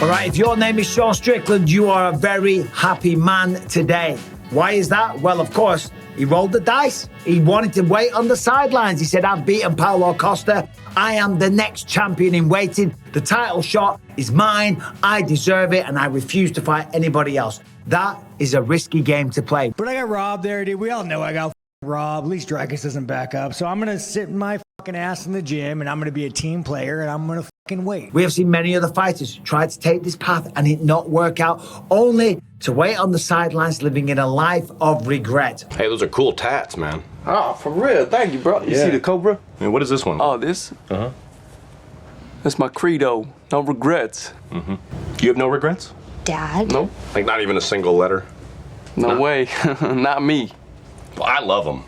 All right, if your name is Sean Strickland, you are a very happy man today. Why is that? Well, of course, he rolled the dice. He wanted to wait on the sidelines. He said, I've beaten Paulo Costa. I am the next champion in waiting. The title shot is mine. I deserve it, and I refuse to fight anybody else. That is a risky game to play. But I got robbed there, dude. We all know I got robbed. At least Dricus doesn't back up. So I'm going to sit my fucking ass in the gym, and I'm going to be a team player, and I'm going to fucking wait. We have seen many other fighters try to take this path and it not work out, only to wait on the sidelines, living in a life of regret. Hey, those are cool tats, man. Oh, for real. Thank you, bro. You see the Cobra? Hey, what is this one? Oh, this? Uh-huh. That's my credo. No regrets. Mm-hmm. You have no regrets? Dad? No. Like not even a single letter? No way. Not me. Well, I love him.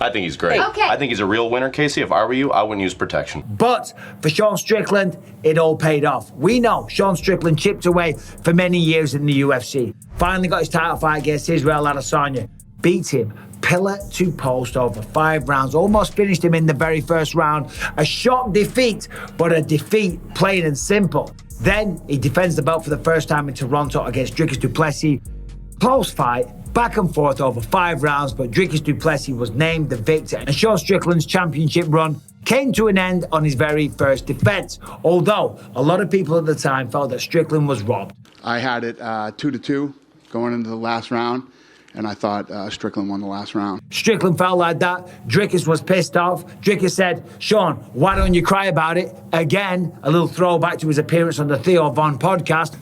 I think he's great. Okay. I think he's a real winner, Casey. If I were you, I wouldn't use protection. But for Sean Strickland, it all paid off. We know Sean Strickland chipped away for many years in the UFC. Finally got his title fight against Israel Adesanya. Beat him pillar to post over 5 rounds. Almost finished him in the very first round. A shock defeat, but a defeat plain and simple. Then he defends the belt for the first time in Toronto against Dricus du Plessis. Close fight. Back and forth over 5 rounds, but Dricus du Plessis was named the victor, and Sean Strickland's championship run came to an end on his very first defense, although a lot of people at the time felt that Strickland was robbed. I had it 2-2 going into the last round, and I thought Strickland won the last round. Strickland felt like that. Dricus was pissed off. Dricus said, Sean, why don't you cry about it? Again, a little throwback to his appearance on the Theo Von podcast.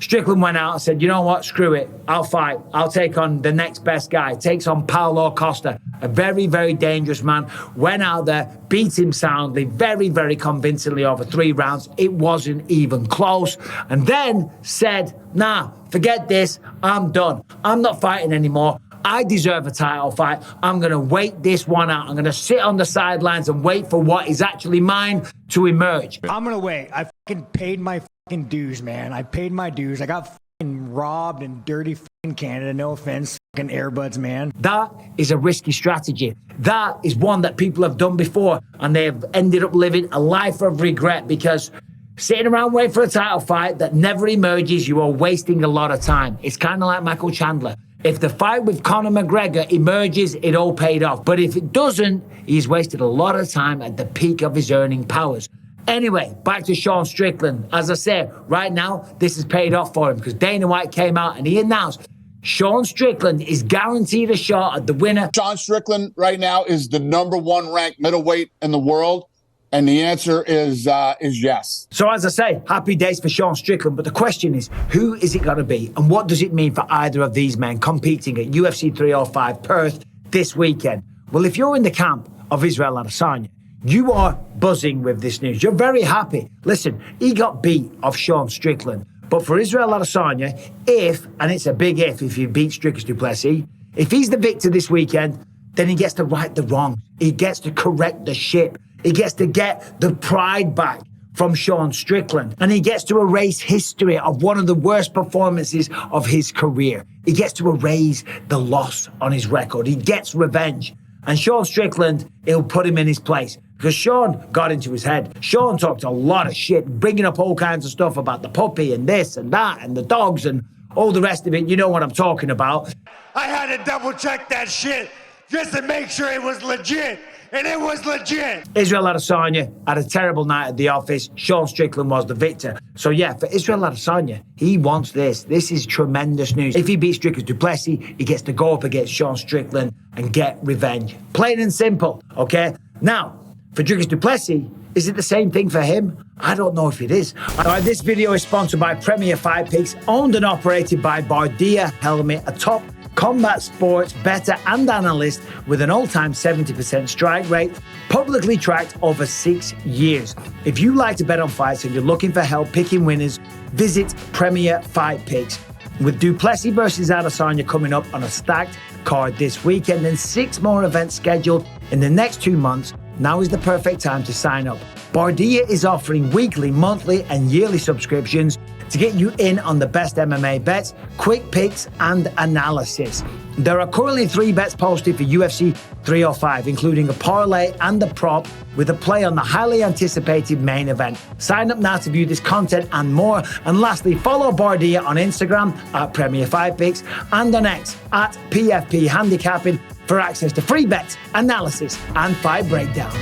Strickland went out and said, you know what, screw it. I'll fight. I'll take on the next best guy. Takes on Paulo Costa, a very, very dangerous man. Went out there, beat him soundly, very, very convincingly over 3 rounds. It wasn't even close. And then said, nah, forget this. I'm done. I'm not fighting anymore. I deserve a title fight. I'm going to wait this one out. I'm going to sit on the sidelines and wait for what is actually mine to emerge. I'm going to wait. I fucking paid my fucking dues, man. I paid my dues. I got fucking robbed in dirty fucking Canada. No offense, fucking Airbuds, man. That is a risky strategy. That is one that people have done before, and they have ended up living a life of regret, because sitting around waiting for a title fight that never emerges, you are wasting a lot of time. It's kind of like Michael Chandler. If the fight with Conor McGregor emerges, it all paid off. But if it doesn't, he's wasted a lot of time at the peak of his earning powers. Anyway, back to Sean Strickland. As I said, right now, this has paid off for him, because Dana White came out and he announced Sean Strickland is guaranteed a shot at the winner. Sean Strickland right now is the #1 ranked middleweight in the world, and the answer is yes. So as I say, happy days for Sean Strickland, but the question is, who is it going to be, and what does it mean for either of these men competing at UFC 305 Perth this weekend? Well, if you're in the camp of Israel Adesanya, you are buzzing with this news. You're very happy. Listen, he got beat off Sean Strickland. But for Israel Adesanya, if, and it's a big if he beats Dricus du Plessis, if he's the victor this weekend, then he gets to right the wrong. He gets to correct the ship. He gets to get the pride back from Sean Strickland. And he gets to erase history of one of the worst performances of his career. He gets to erase the loss on his record. He gets revenge. And Sean Strickland, he'll put him in his place. Because Sean got into his head. Sean talked a lot of shit, bringing up all kinds of stuff about the puppy and this and that and the dogs and all the rest of it. You know what I'm talking about. I had to double check that shit just to make sure it was legit. And it was legit. Israel Adesanya had a terrible night at the office. Sean Strickland was the victor. So yeah, for Israel Adesanya, he wants this. This is tremendous news. If he beats Dricus du Plessis, he gets to go up against Sean Strickland and get revenge. Plain and simple, okay? Now, for Dricus du Plessis, is it the same thing for him? I don't know if it is. All right, this video is sponsored by Premier Fight Picks, owned and operated by Bardia Helmet, a top combat sports bettor and analyst with an all-time 70% strike rate, publicly tracked over 6 years. If you like to bet on fights and you're looking for help picking winners, visit Premier Fight Picks. With du Plessis versus Adesanya coming up on a stacked card this weekend and 6 more events scheduled in the next 2 months, now is the perfect time to sign up. Bardia is offering weekly, monthly, and yearly subscriptions. to get you in on the best MMA bets, quick picks, and analysis. There are currently 3 bets posted for UFC 305, including a parlay and a prop with a play on the highly anticipated main event. Sign up now to view this content and more. And lastly, follow Bardia on Instagram at Premier 5 Picks and on X at PFP Handicapping for access to free bets, analysis, and fight breakdowns.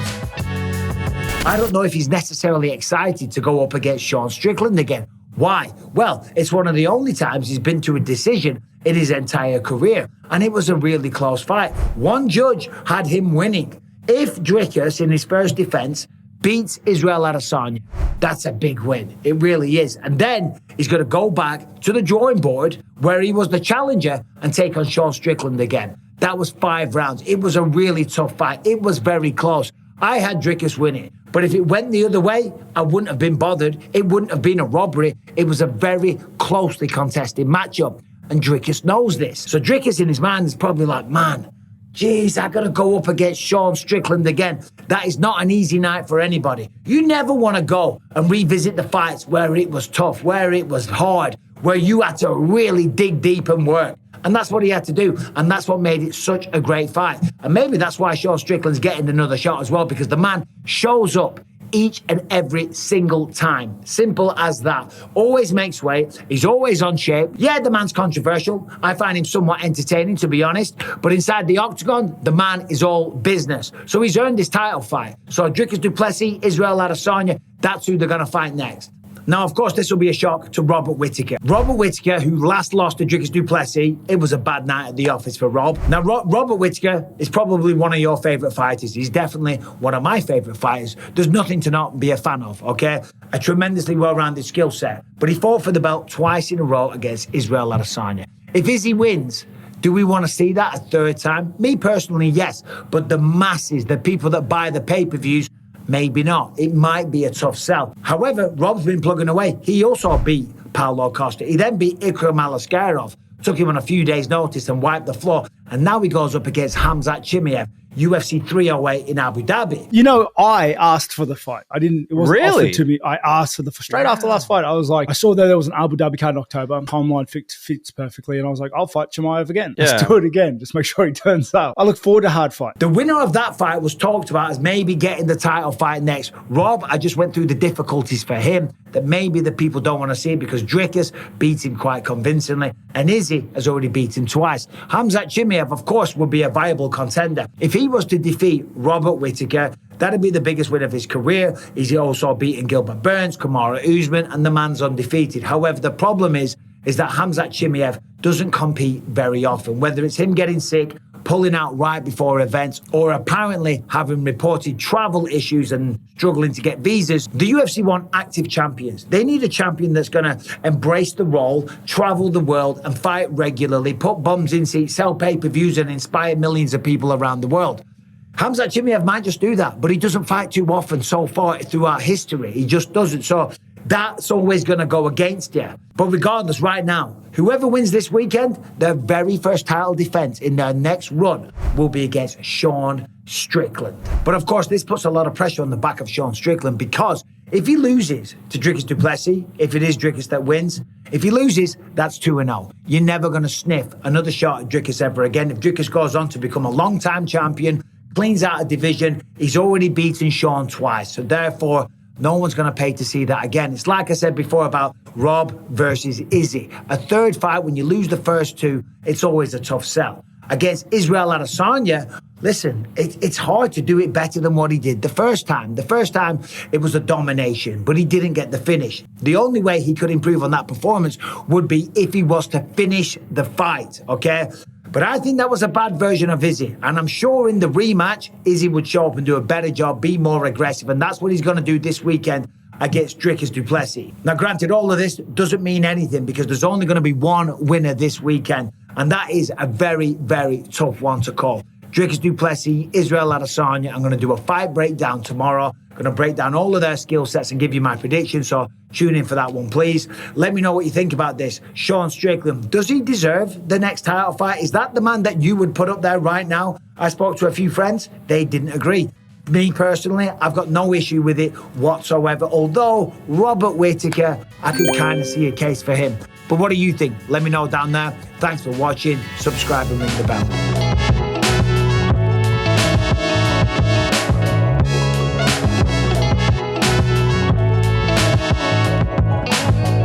I don't know if he's necessarily excited to go up against Sean Strickland again. Why? Well, it's one of the only times he's been to a decision in his entire career, and it was a really close fight. One judge had him winning. If Dricus, in his first defense, beats Israel Adesanya, that's a big win. It really is. And then he's going to go back to the drawing board where he was the challenger and take on Sean Strickland again. That was 5 rounds. It was a really tough fight. It was very close. I had Dricus winning, but if it went the other way, I wouldn't have been bothered. It wouldn't have been a robbery. It was a very closely contested matchup, and Dricus knows this. So Dricus in his mind is probably like, man, geez, I got to go up against Sean Strickland again. That is not an easy night for anybody. You never want to go and revisit the fights where it was tough, where it was hard, where you had to really dig deep and work. And that's what he had to do. And that's what made it such a great fight. And maybe that's why Sean Strickland's getting another shot as well, because the man shows up each and every single time. Simple as that. Always makes weight. He's always on shape. Yeah, the man's controversial. I find him somewhat entertaining, to be honest. But inside the octagon, the man is all business. So he's earned his title fight. So Dricus du Plessis, Israel Adesanya, that's who they're going to fight next. Now, of course, this will be a shock to Robert Whittaker. Robert Whittaker, who last lost to Dricus du Plessis, it was a bad night at the office for Rob. Now, Robert Whittaker is probably one of your favourite fighters. He's definitely one of my favourite fighters. There's nothing to not be a fan of, okay? A tremendously well-rounded skill set. But he fought for the belt twice in a row against Israel Adesanya. If Izzy wins, do we want to see that a third time? Me personally, yes. But the masses, the people that buy the pay-per-views, maybe not. It might be a tough sell. However, Rob's been plugging away. He also beat Paulo Costa. He then beat Ikram Alaskarov, took him on a few days' notice and wiped the floor. And now he goes up against Khamzat Chimaev, UFC 308 in Abu Dhabi. You know, I asked for the fight. I didn't. It wasn't Really? offered to me. I asked for the straight after the last fight. I was like, I saw that there was an Abu Dhabi card in October. Timeline fits perfectly, and I was like, I'll fight Chimaev again. Let's do it again. Just make sure he turns up. I look forward to a hard fight. The winner of that fight was talked about as maybe getting the title fight next. Rob, I just went through the difficulties for him that maybe the people don't want to see because Dricus beat him quite convincingly, and Izzy has already beat him twice. Khamzat Chimaev, of course, would be a viable contender. If he was to defeat Robert Whittaker, that'd be the biggest win of his career. He's also beaten Gilbert Burns, Kamaru Usman, and the man's undefeated. However, the problem is that Khamzat Chimaev doesn't compete very often, whether it's him getting sick, pulling out right before events, or apparently having reported travel issues and struggling to get visas. The UFC want active champions. They need a champion that's going to embrace the role, travel the world, and fight regularly, put bums in seats, sell pay-per-views, and inspire millions of people around the world. Khamzat Chimaev might just do that, but he doesn't fight too often so far throughout history. He just doesn't. So that's always going to go against you. But regardless, right now, whoever wins this weekend, their very first title defense in their next run will be against Sean Strickland. But of course, this puts a lot of pressure on the back of Sean Strickland because if he loses to Dricus du Plessis, if it is Dricus that wins, if he loses, that's 2-0. You're never going to sniff another shot at Dricus ever again. If Dricus goes on to become a long-time champion, cleans out a division, he's already beaten Sean twice. So therefore, no one's going to pay to see that again. It's like I said before about Rob versus Izzy. A third fight, when you lose the first two, it's always a tough sell. Against Israel Adesanya, listen, it's hard to do it better than what he did the first time. The first time, it was a domination, but he didn't get the finish. The only way he could improve on that performance would be if he was to finish the fight, okay? But I think that was a bad version of Izzy. And I'm sure in the rematch, Izzy would show up and do a better job, be more aggressive. And that's what he's going to do this weekend against Dricus du Plessis. Now, granted, all of this doesn't mean anything because there's only going to be one winner this weekend. And that is a very, very tough one to call. Dricus du Plessis, Israel Adesanya. I'm going to do a fight breakdown tomorrow. I'm going to break down all of their skill sets and give you my predictions. So tune in for that one, please. Let me know what you think about this. Sean Strickland, does he deserve the next title fight? Is that the man that you would put up there right now? I spoke to a few friends. They didn't agree. Me personally, I've got no issue with it whatsoever. Although Robert Whittaker, I could kind of see a case for him. But what do you think? Let me know down there. Thanks for watching. Subscribe and ring the bell.